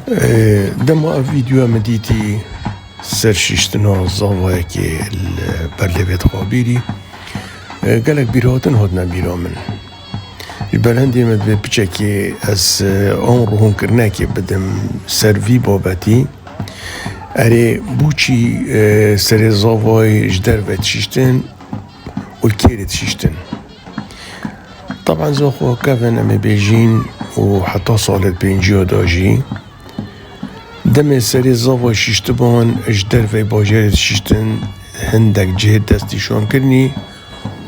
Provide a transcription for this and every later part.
دما فيديو مديتي سرشيشتنا زاوية البرلبت خابيري قالك بيراتن هدنا بيرامن البلندي مد بچكي از عمرهم كرناكي بدم سروي بابتي اري بوچي سر زاوي جدر وتشيشتن والكيرت شيشتن طبعا زاخو كافن امي بيجين وحتى صالت بينجيو داجي دم سری زاوای شیشتبان اجدر و باجر شیشتن هندک جهت دستیشان کرنی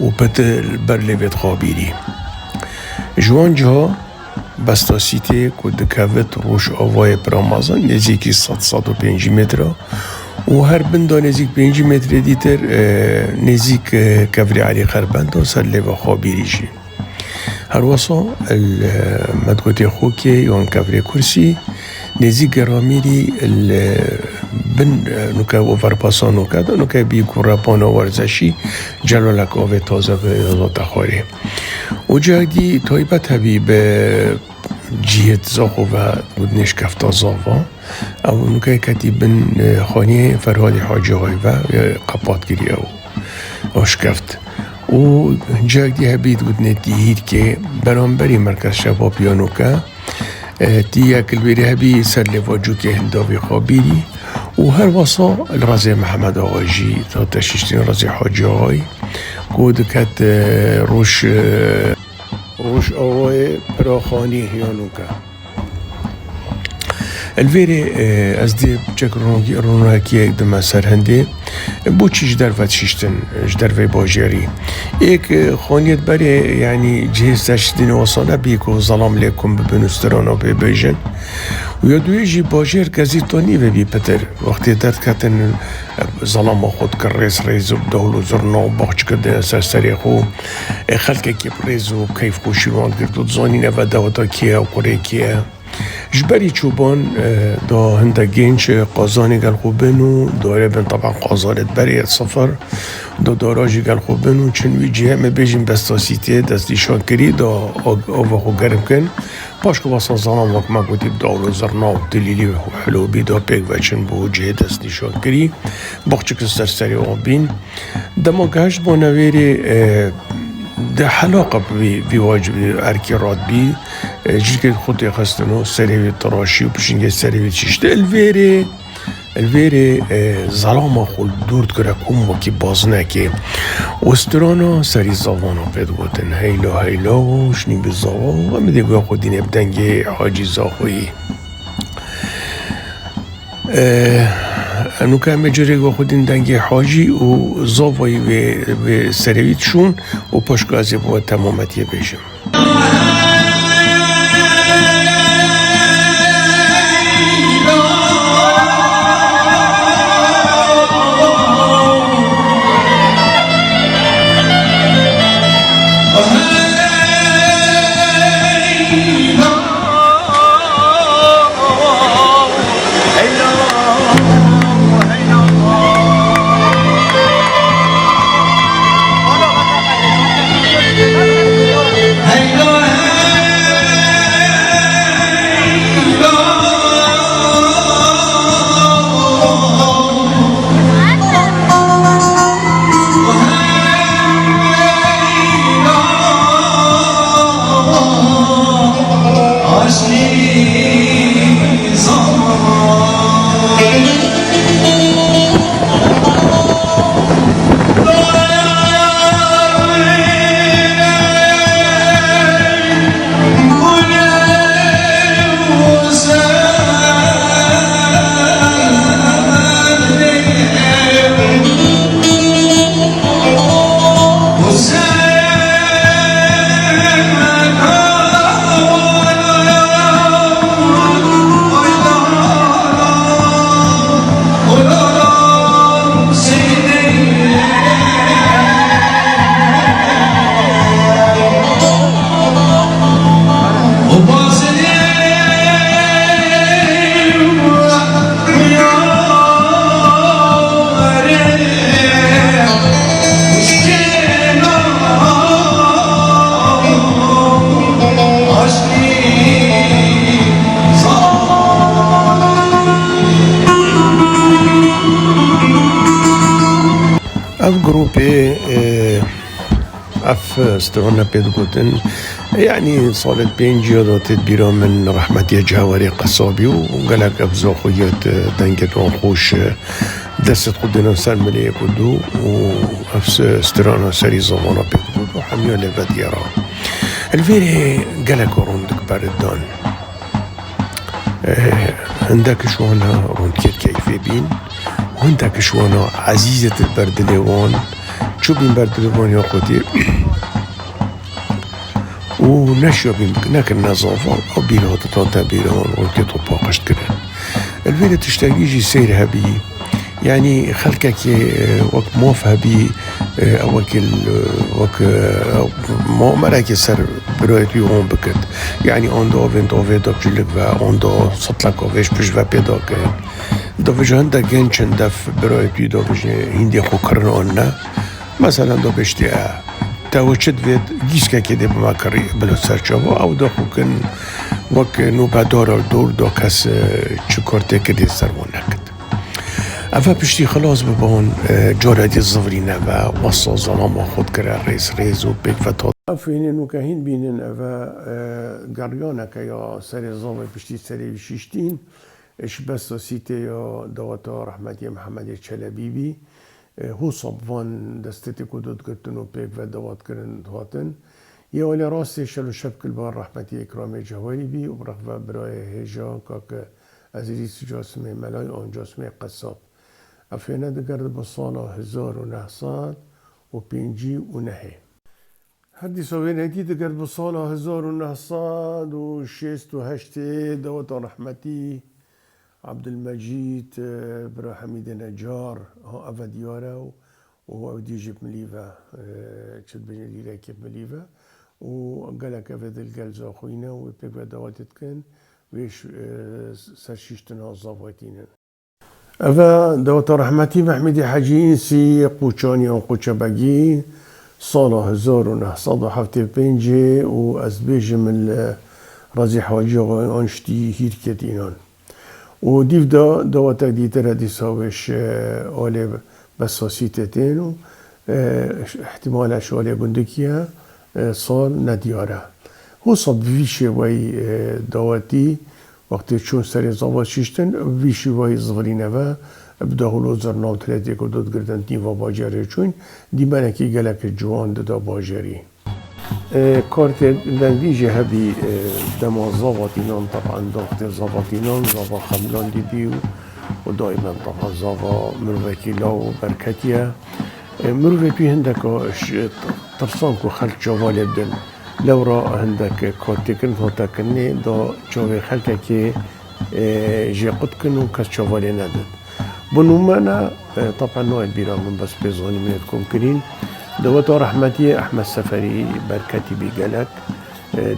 و پتر برلویت خابیری جوان جها بستاسیته که دکوت روش آوای پرامازان نزیکی 105 متر و هر بنده نزیک 5 متر دیتر نزیک کفری علی خربند و سر لوا خابیری جی هر وصا المدگوتی خوکی یان کفری کرسی نزیک رامیری بن نکه وفرپاسان نکه بی کورپان ورزشی جلالک آوه تازه به ذات خوری و جایی تایبت هبی به جیت زاخو و گودنش کفتا زاوا او نکه کتی بن خانه فرهاد حاجه های و قپات گیری او آشکفت و جایی هبی گودنه دیهید که برانبری مرکز شبابیانو که تيا كالبيري هبي سر لفاجو كي هنداوي خابيري وهر وصا الرازي محمد آغاجي تشيشتين رازي حاجي هاي كود كات روش آغاي براخاني هيانوكا الویره از دی بچک روناکی دم سرهنده بوچی جدر و تشیشتن جدر و باجری ایک خانیت بری یعنی جهاز تشدین وصانه بیکو ظلام لیکم ببنسترانا ببیجن و یا دوی جی باجر گزیتانی و بی پتر وقتی درد کتن ظلام خود که ریز و بدهل و زرنا و باقچ کرده سرسری خو خلقه که ریز و کیف خوشیوان کرد و زانین و دواتا کیه و قره کیه جبري چوبان دا هنده گنج قازانی گل خوبنو داره بن طبعا قازالت بری سفر دا داراجی گل خوبنو چنوی جه همه بیجیم بستاسیته دست دیشان کری دا آوه خو گرم کن پاش که باسا زنان وقت ما گوتیب داولو زرنا و دلیلی و حلو بی دا پیگ و چن بو جه دست دیشان کری باقچه که سرسری آبین دما گهشت با نویری ده حلاقه بی واجب ارکی راد بی جلکت خودی خستنو سریوی تراشی و پشنگه سریوی چیشته الویره ظلام خود دورد کرد کم وکی باز نکه استرانا سری زاوانا پید گوتن هیلا و شنی بی زاوا و همه دیگه خودین ابدنگه حاجی زاخویی انو که همه جره گو خودین دنگه حاجی و زاوایی و سریویتشون و پاشگازی با تمامتیه بیشم جروبي اف سترونا بيدقوتن يعني صالت بين جيودو تدبيرو من رحمتي جاوري قصابي وقالك افزو خويات دنجت وخوش دست خدنا سلملي كدو وافس سترونا سري زمانا بيدقوت وحميو لفاديرا الفيري قالك روندك باردون عندك شوانا روندكيت كيفي بين وعندك شوانا عزيزة البردليوان شو بين بردليوان يا قدي ونشيو بين ناك النظافة أو بينو تطاطا بينو وكتو باقشت كده الفيلة تشتاقيجي سيرها بي يعني خلقك وقت موفها بي وكل وك ما مراكي سر برايت يوم بكت يعني اون دو فين دو فيدو بجلك و اون دو سطلك وفيش بج و بيداك دو فيج هندا جنشن دف برايت دو فيج هندي خو كرنونا مثلا دو بشتي توجد فيد جيسكا كده بما كري بلو سرچاوا او دو كن وك نوبا دور دو كاس چكورته كده سرونكت اول پشتی خلاص ببون جارد الزفرینه و وصل ظلام خود کرد ریز و بیگ و تا افینه نوکهین بینن اول گریانه که یا سر زام پشتی سری شیشتین اش بس سیته یا دواتا رحمتی محمد چلبی بی هو صبوان دستتی کدود گرتن و بیگ و دوات کرن هاتن یه ولی راستی شلو شبکل بار رحمتی اکرام جواری بی و برخوا برای هجا که عزیزی جاسمه ملای آن جاسمه قصاب افینه دگرد با سال 1905 هدی سوینه دی دگرد با سال 1968 دوات رحمتی عبدالمجید برا حمید نجار ها افدیاره و هو دیجب ملیفه چد بجن لیله کب ملیفه و قالك افد القلز اخوينا و بيبقى دواتت كان ويش سرشيشتنا الزافوتين أفا دوات رحمتي محمد حاجي إنسي قوچاني أو قوچباقي صالة 1975 و أزبيج من رازي حواجي أنشتي هيركتينان و ديف دوات ديتر هدي ساوش أولي بساسيتتين و احتمال شوالي بندكيا صال ندياره هو صب فيشي واي دواتي وقتی چون سری زاوات شیشتن ویشی وای زغرینه و بداهلو زرنال تلاتی که داد گردن نیوا باجری چون دیمانه که گلک جوان دادا باجری کارت دنگیجه هبی دما زاواتینان طبعا داخت زاواتینان زاوا خملان دیدی و دائما طبعا زاوا مروکیلا و برکتیه مروکی هندک ترسان که خلق جواله بدن لو را هندك كوتيكن هوتاكني دو جوي خلقه كي جي قدكن وكاس شوالي ندد بنومانا طبعا نوع البيرا من بس بيزوني من الكونكرين دواتو رحمتي احمد سفري بركاتي بيقالك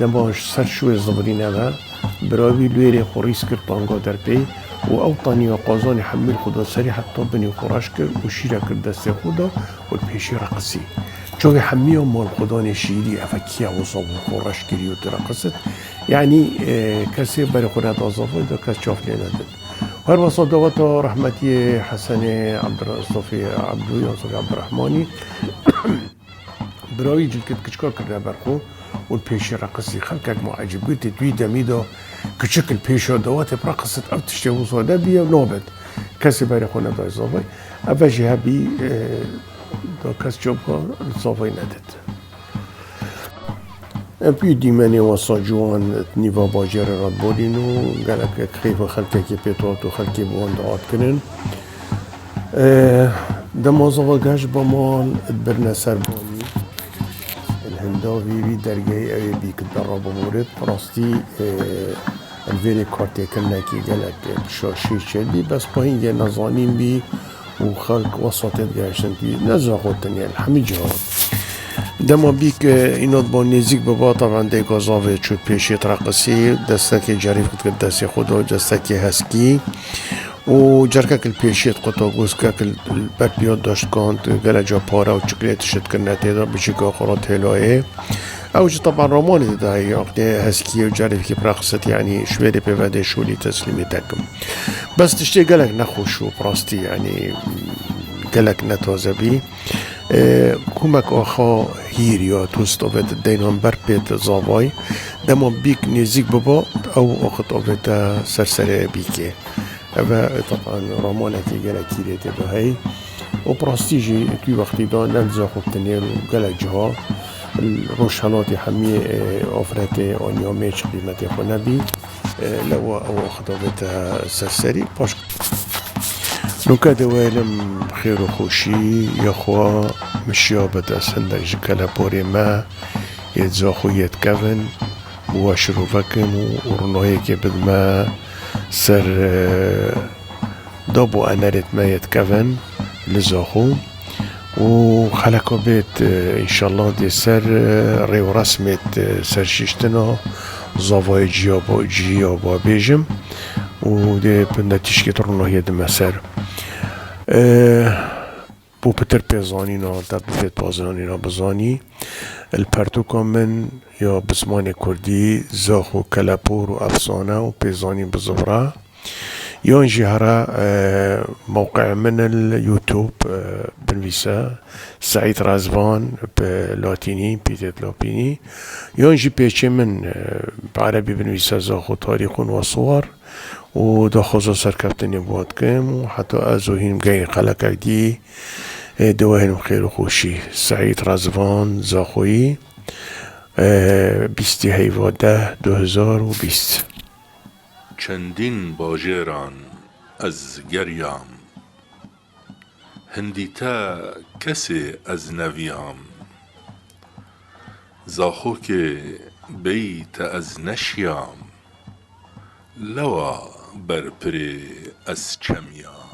دماش سر شوي الزبرين هذا براوي لويري خوريس كرطانقو دربي واوطاني وقازاني حمل خدا سري حتى بني خراش كر وشيرا كر دست خدا والبيشي رقصي جوي حميه مال خدان شيري افكيا وصاب وخراش كريو ترقصت يعني كسي بري خنات اضافه ده كاس شاف لنا هر وسط دوات رحمتي حسن عبد الصفي عبد الرحماني براوي جلكت كشكار كنا برخو والبيشي رقصي خلقك معجب قلت دوي دميدو كشكل بيشو دوات برقصت او تشتي وصول ده بيا نوبت كسي بري خنات اضافه افجي هبي دو کس جوب کار صافی ندید. اپی دیمانی واسه جوان نیوا باجر راد بودینو گلک خیف خلقه کی پیتوات و خلقی بوان دعات کنن. دمازوا گاش با مال برنا سربانی الهنداوی بی درگاه اوی بی که در رابو مورد راستی الویری کارتی کنه کی گلک شاشی شدی بس پایین یه نزانیم بی وخلق وسطت گشتن که نزاقوتن یعنی همه جهات دما بیک اینات با نزیک بابا طبعا دیگه زاویه چود پیشیت رقصی دسته که جریف کد دستی خدا دسته که هسکی و جرکه کل پیشیت قطع گوز که کل بر بیاد داشت کانت گله جا پاره و چکلیت شد کنه تیدا بچی که آخرات هلایه اوج طبعا روماني ده هي هسكي وجاري كيف رقصت يعني شوية بيفادي شولي تسليمي تاكم بس تشتي قالك نخوشو براستي يعني قالك نتوزبي كومك آخا هیر یا توست آوید دینان بر پیت زاوای دما بیک نزیک ببا او آخت آوید سرسره بیکه اوه طبعا رامانه که گره کیریت به هی و پراستیجی توی وقتی دا نلزا خوب تنیر و گله جها روشنات همی آفرت آنیا میچ قیمت خو نبی لو او آخت آوید سرسری پاش نوكا دوالم خير وخوشي يا خوا مشيابة أسهندك جكالا بوري ما يتزاخو يتكفن واشروفكن ورنوهيك بد ما سر دابو أنارت ما يتكفن لزاخو وخلقو بيت إن شاء الله دي سر ريو رسمت سر شيشتنا زاوای جيابا بيجم ودي بنتيشكي رنوهي دم سر بو پتر پیزانینا در بفید بازانینا بزانی الپرتوکا من یا بزمان کردی زاخ و کلپور و افسانه و پیزانی بزبره یا انجی هرا موقع من اليوتيوب بنویسه سعید رزوان بلاتینی پیتت لابینی یا انجی پیچه من بعربی بنویسه زاخ و تاریخ و صور و دا خوزا سرکفتنی بود کم و حتی از هیم گئی قلقک دی دوهنم خیر و خوشی سعید رزوان زاخویی 20/17/2020 چندین باجران از گریام هندیتا کسی از نویام زاخو که بیت از نشیام لوا بر پری از چمیام